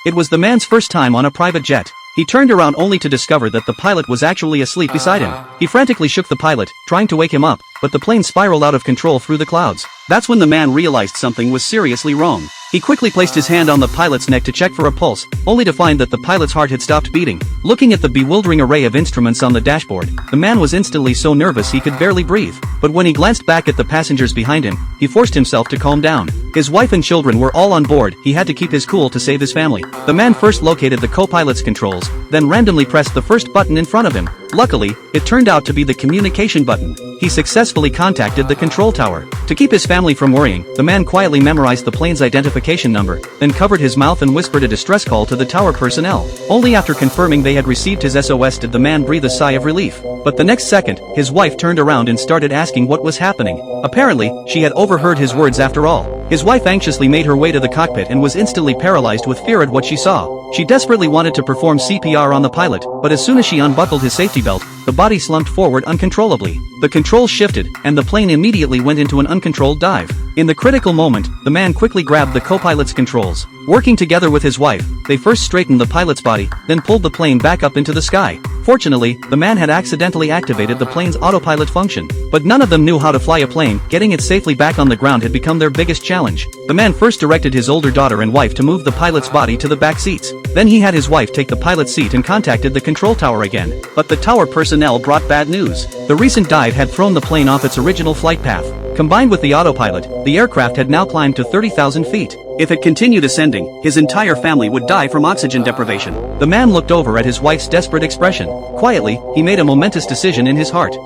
It was the man's first time on a private jet. He turned around only to discover that the pilot was actually asleep beside him. He frantically shook the pilot, trying to wake him up, but the plane spiraled out of control through the clouds. That's when the man realized something was seriously wrong. He quickly placed his hand on the pilot's neck to check for a pulse, only to find that the pilot's heart had stopped beating. Looking at the bewildering array of instruments on the dashboard, the man was instantly so nervous he could barely breathe. But when he glanced back at the passengers behind him, he forced himself to calm down. His wife and children were all on board. He had to keep his cool to save his family. The man first located the co-pilot's controls, then randomly pressed the first button in front of him. Luckily, it turned out to be the communication button. He successfully contacted the control tower. To keep his family from worrying, the man quietly memorized the plane's identification number, then covered his mouth and whispered a distress call to the tower personnel. Only after confirming they had received his SOS did the man breathe a sigh of relief. But the next second, his wife turned around and started asking what was happening. Apparently, she had overheard his words after all. His wife anxiously made her way to the cockpit and was instantly paralyzed with fear at what she saw. She desperately wanted to perform CPR on the pilot, but as soon as she unbuckled his safety belt, the body slumped forward uncontrollably. The controls shifted, and the plane immediately went into an uncontrolled dive. In the critical moment, the man quickly grabbed the co-pilot's controls. Working together with his wife, they first straightened the pilot's body, then pulled the plane back up into the sky. Fortunately, the man had accidentally activated the plane's autopilot function. But none of them knew how to fly a plane. Getting it safely back on the ground had become their biggest challenge. The man first directed his older daughter and wife to move the pilot's body to the back seats. Then he had his wife take the pilot's seat and contacted the control tower again. But the tower personnel brought bad news. The recent dive had thrown the plane off its original flight path. Combined with the autopilot, the aircraft had now climbed to 30,000 feet. If it continued ascending, his entire family would die from oxygen deprivation. The man looked over at his wife's desperate expression. Quietly, he made a momentous decision in his heart.